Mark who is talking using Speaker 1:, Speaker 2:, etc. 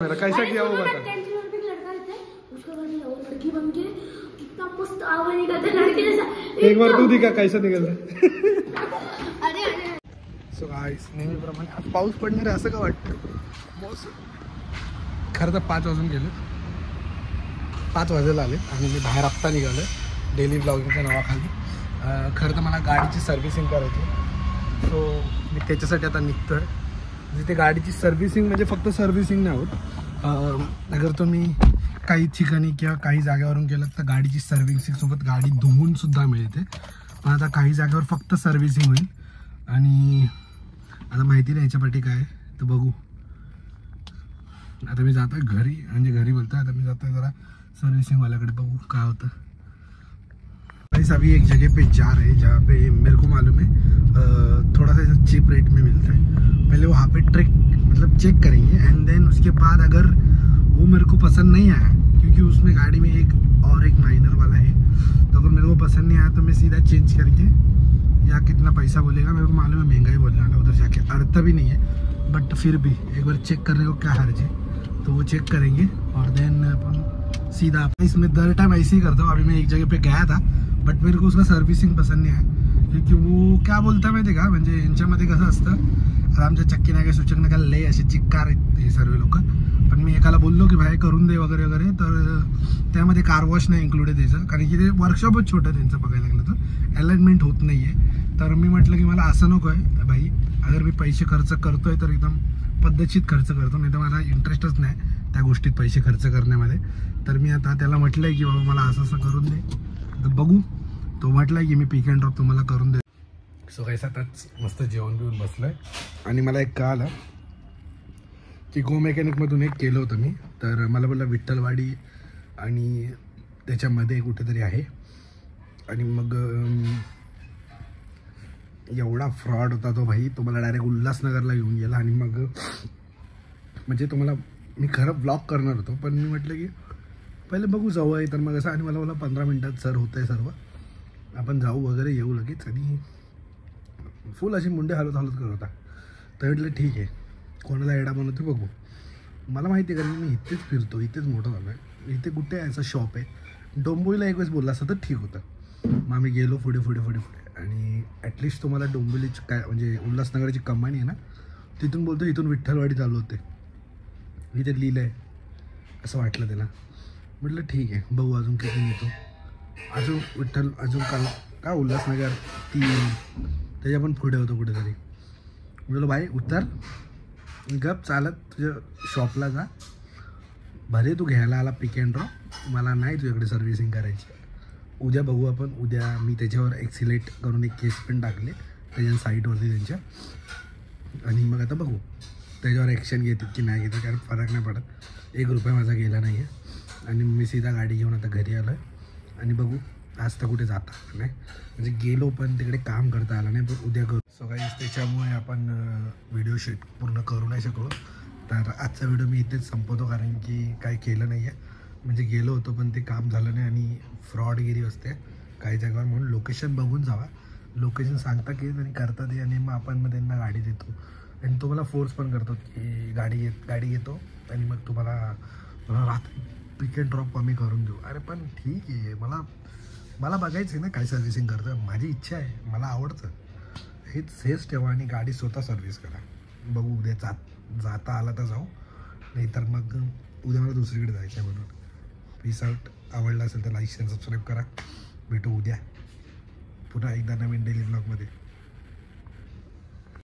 Speaker 1: मेरा कैसा किया वो बता। एक बार तू दिखा कैसा निघाला। सो गाइस नेहमीप्रमाणे आज पाऊस पडणार आहे असं का वाटतं। खरं तर 5 वाजून गेले, 5 वाजायला आले आणि मी बाहेर आत्ता निघालो डेली ब्लॉगिंगच्या नावाखाली। खरं तर मला गाडीची सर्व्हिसिंग करायची, सो मी त्याच्यासाठी आता निघतो आहे। जिथे गाडीची सर्व्हिसिंग म्हणजे फक्त सर्व्हिसिंग नाही होत, अगर तुम्ही काही ठिकाणी किंवा काही जागेवरून गेलात तर गाडीची सर्व्हिसिंगसोबत गाडी धुवून सुद्धा मिळते। पण आता काही जागेवर फक्त सर्व्हिसिंग होईल आणि आता माहिती नाही याच्यापाठी काय तर बघू। आता मी जातो आहे घरी, म्हणजे घरी बोलतो आता मी जातो आहे जरा सर्व्हिसिंगवाल्याकडे, बघू काय होतं। गाइस अभी एक जगह पे जा रहे हैं जहाँ पे मेरे को मालूम है थोड़ा सा चीप रेट में मिलता है। पहले वहाँ पे मतलब चेक करेंगे एंड देन उसके बाद अगर वो मेरे को पसंद नहीं आया, क्योंकि उसमें गाड़ी में एक माइनर वाला है, तो अगर मेरे को पसंद नहीं आया तो मैं सीधा चेंज करके, या कितना पैसा बोलेगा मेरे को मालूम है महंगा ही बोलने वाला उधर जाके, अर्थ भी नहीं है बट फिर भी एक बार चेक करने को क्या हर्ज है। तो वो चेक करेंगे और देन अपन सीधा, इसमें दर टाइम ऐसे ही करता हूँ। अभी मैं एक जगह पे गया था बट मेरे को उसका सर्व्हिसिंग पसंद नहीं आया, क्योंकि वो क्या बोलता माहिती का, म्हणजे यांच्यामध्ये कसं असतं, आता आमच्या चक्की नाक्या सूचक नाक्याला लय असे चिक्कार आहेत हे सर्व लोक। पण मी एकाला बोललो की भाई करून दे वगैरे वगैरे, तर त्यामध्ये कार वॉश नाही इन्क्लूड आहे त्याचं, कारण की ते वर्कशॉपच छोटं त्यांचं बघायला लागलं तर अलाइनमेंट होत नाही आहे। तर मी म्हटलं की मला असं नको आहे भाई, अगर मी पैसे खर्च करतोय तर एकदम पद्धतशीर खर्च करतो, नाही तर मला इंटरेस्टच नाही त्या गोष्टीत पैसे खर्च करण्यामध्ये। तर मी आता त्याला म्हटलंय की बाबा मला असं असं करून दे, तर बघू। तो म्हटलाय की मी पिक अँड ड्रॉप तुम्हाला करून दे। सो गाइस आताच मस्त जेवण बिवून बसलोय आणि मला एक कळालं की गो मेकॅनिकमधून एक केलं होतं मी, तर मला बोलला विठ्ठलवाडी आणि त्याच्यामध्ये कुठेतरी आहे, आणि मग एवढा फ्रॉड होता तो भाई, तो मला डायरेक्ट उल्हासनगरला घेऊन गेला। आणि मग म्हणजे तुम्हाला मी खरं ब्लॉग करणार होतो, पण मी म्हटलं की पहिले बघू जाऊ आहे, तर मग असं, आणि मला 15 मिनटात सर होतं आहे सर्व, आपण जाऊ वगैरे येऊ लगेच। आणि फुल अशी मुंडे हलत करत होता, तर म्हटलं ठीक आहे कोणाला एडा बनवतो बघू। मला माहिती आहे कारण मी इथेच फिरतो, इथेच मोठं झालो आहे, इथे कुठे यायचं शॉप आहे। डोंबिवलीला एक वेळेस बोलला असतं तर ठीक होतं। मग आम्ही गेलो पुढे पुढे पुढे पुढे, आणि ॲटलिस्ट तुम्हाला डोंबिवलीची काय म्हणजे उल्हासनगरची कमानी आहे ना, तिथून बोलतो इथून विठ्ठलवाडी चालू होते, इथे लिहिलं आहे असं वाटलं त्याला। म्हटलं ठीक आहे बघू अजून किती येतो, अजून विठ्ठल अजून का उल्हासनगर 3 त्याच्या पण पुढे होतं कुठेतरी। म्हटलं भाई उतर गप चालत तुझ्या शॉपला जा, भले तू घ्यायला आला पिक अँड ड्रॉप, मला नाही तुझ्याकडे सर्व्हिसिंग करायची। उद्या बघू आपण, उद्या मी त्याच्यावर एक्सिलेट करून एक केस पण टाकले त्याच्या साईटवरती त्यांच्या, आणि मग आता बघू त्याच्यावर ॲक्शन घेतात की नाही घेतात, कारण फरक नाही पडत, 1 रुपया माझा गेला नाही आहे। आणि मी सीधा गाडी घेऊन आता घरी आलो आहे, आणि बघू आज तर कुठे जाता नाही, म्हणजे गेलो पण तिकडे काम करता आलं नाही, पण उद्या करू। सो गाइस त्याच्यामुळे आपण व्हिडिओ शूट पूर्ण करू नाही शकलो, तर आजचा व्हिडिओ मी इथेच संपवतो, कारण की काही केलं नाही आहे, म्हणजे गेलो होतो पण ते काम झालं नाही, आणि फ्रॉडगिरी असते काही जागेवर। म्हणून लोकेशन बघून जावा, लोकेशन सांगता की आणि करतात ते, आणि मग आपण मग त्यांना गाडी देतो, आणि तो मला फोर्स पण करतो की गाडी घेतो आणि मग तुम्हाला रात्री पिक अँड ड्रॉप आम्ही करून देऊ। अरे पण ठीक आहे, मला बघायचं आहे ना काय सर्व्हिसिंग करतं, माझी इच्छा आहे, मला आवडतं, हेच ठेवा आणि गाडी स्वतः सर्व्हिस करा। बघू उद्या जाता आला तर जाऊ, नाहीतर मग उद्या मला दुसरीकडे जायचं आहे। म्हणून पीस आउट, आवडला असेल तर लाईक शेअर सबस्क्राईब करा, भेटू उद्या पुन्हा एकदा नवीन डेली ब्लॉगमध्ये।